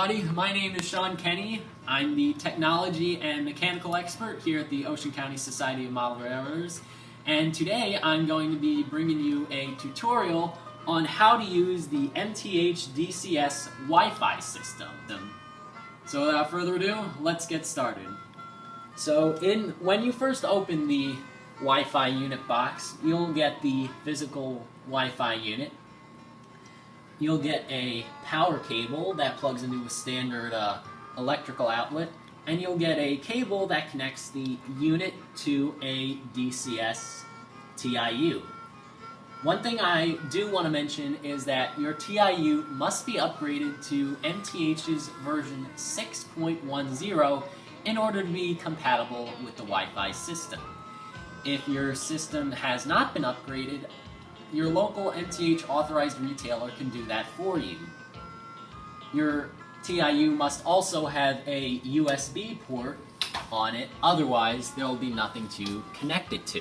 everybody. My name is Sean Kenny. I'm the technology and mechanical expert here at the Ocean County Society of Model Railroaders. And today I'm going to be bringing you a tutorial on how to use the MTH DCS Wi-Fi system. So without further ado, let's get started. So when you first open the Wi-Fi unit box, you'll get the physical Wi-Fi unit. You'll get a power cable that plugs into a standard electrical outlet, and you'll get a cable that connects the unit to a DCS TIU. One thing I do want to mention is that your TIU must be upgraded to MTH's version 6.10 in order to be compatible with the Wi-Fi system. If your system has not been upgraded, your local MTH authorized retailer can do that for you. Your TIU must also have a USB port on it, otherwise there will be nothing to connect it to.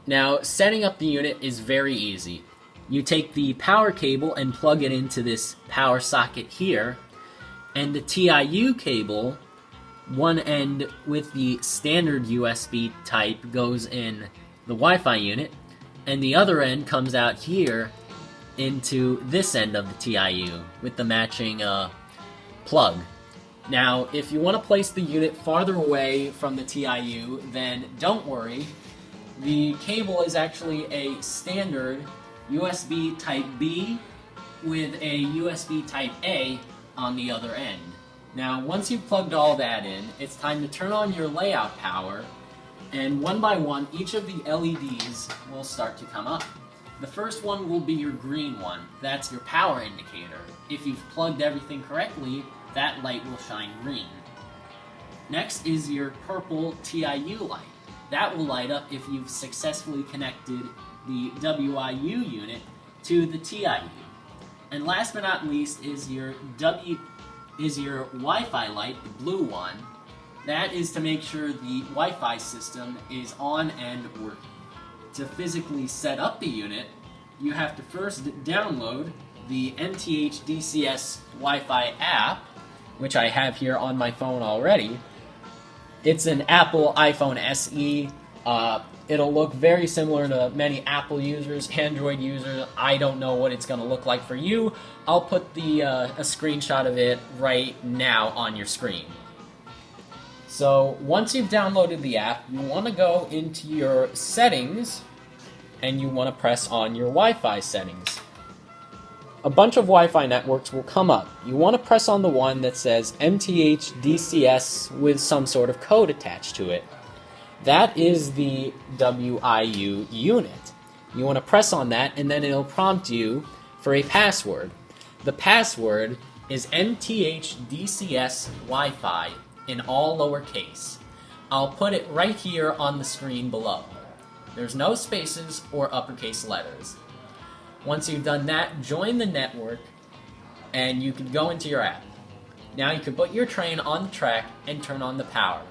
Now, setting up the unit is very easy. You take the power cable and plug it into this power socket here, and the TIU cable, one end with the standard USB type, goes in the Wi-Fi unit, and the other end comes out here into this end of the TIU with the matching plug. Now, if you want to place the unit farther away from the TIU, then don't worry. The cable is actually a standard USB Type B with a USB Type A on the other end. Now, once you've plugged all that in, it's time to turn on your layout power, and one by one, each of the LEDs will start to come up. The first one will be your green one. That's your power indicator. If you've plugged everything correctly, that light will shine green. Next is your purple TIU light. That will light up if you've successfully connected the WIU unit to the TIU. And last but not least is your Wi-Fi light, the blue one. That is to make sure the Wi-Fi system is on and working. To physically set up the unit, you have to first download the MTH DCS Wi-Fi app, which I have here on my phone already. It's an Apple iPhone SE. It'll look very similar to many Apple users, Android users. I don't know what it's going to look like for you. I'll put a screenshot of it right now on your screen. So once you've downloaded the app, you want to go into your settings and you want to press on your Wi-Fi settings. A bunch of Wi-Fi networks will come up. You want to press on the one that says MTH DCS with some sort of code attached to it. That is the WIU unit. You want to press on that, and then it'll prompt you for a password. The password is MTH DCS Wi-Fi in all lowercase. I'll put it right here on the screen below. There's no spaces or uppercase letters. Once you've done that, join the network and you can go into your app. Now you can put your train on the track and turn on the power.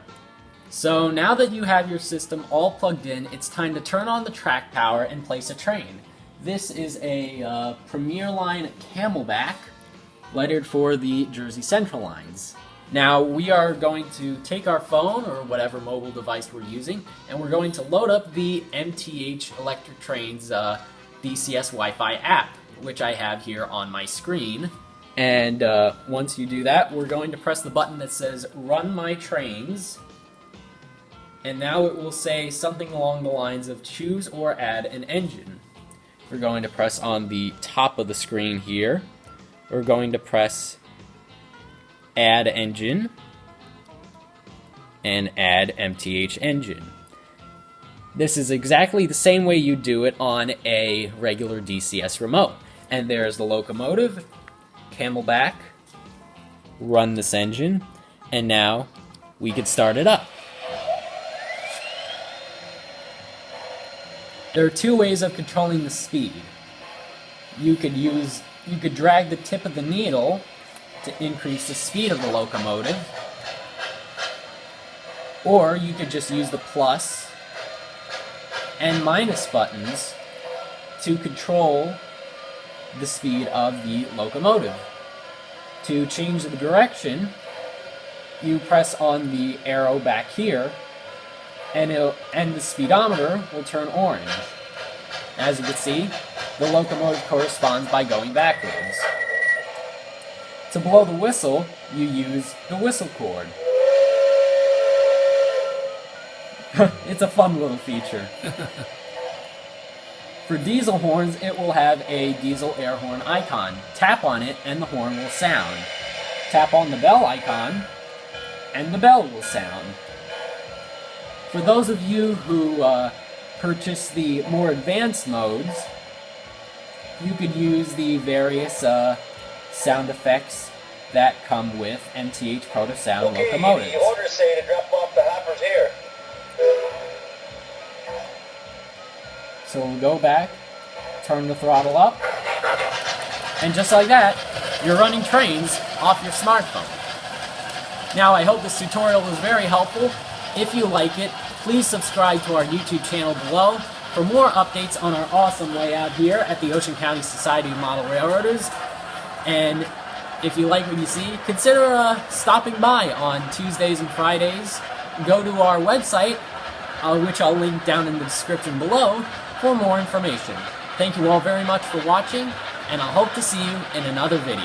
So now that you have your system all plugged in, it's time to turn on the track power and place a train. This is a Premier Line Camelback, lettered for the Jersey Central lines. Now we are going to take our phone or whatever mobile device we're using, and we're going to load up the MTH Electric Trains DCS Wi-Fi app, which I have here on my screen. And once you do that, we're going to press the button that says Run My Trains. And now it will say something along the lines of choose or add an engine. We're going to press on the top of the screen here. We're going to press add engine and add MTH engine. This is exactly the same way you do it on a regular DCS remote. And there's the locomotive, Camelback, run this engine, and now we could start it up. There are two ways of controlling the speed. You could drag the tip of the needle to increase the speed of the locomotive, or you could just use the plus and minus buttons to control the speed of the locomotive. To change the direction, you press on the arrow back here, and the speedometer will turn orange. As you can see, the locomotive corresponds by going backwards. To blow the whistle, you use the whistle cord. It's a fun little feature. For diesel horns, it will have a diesel air horn icon. Tap on it and the horn will sound. Tap on the bell icon and the bell will sound. For those of you who purchase the more advanced modes, you could use the various sound effects that come with MTH Proto Sound locomotives. The orders say to drop off the hoppers here. So we'll go back, turn the throttle up, and just like that, you're running trains off your smartphone. Now, I hope this tutorial was very helpful. If you like it, please subscribe to our YouTube channel below for more updates on our awesome layout here at the Ocean County Society of Model Railroaders. And if you like what you see, consider stopping by on Tuesdays and Fridays. Go to our website, which I'll link down in the description below, for more information. Thank you all very much for watching, and I hope to see you in another video.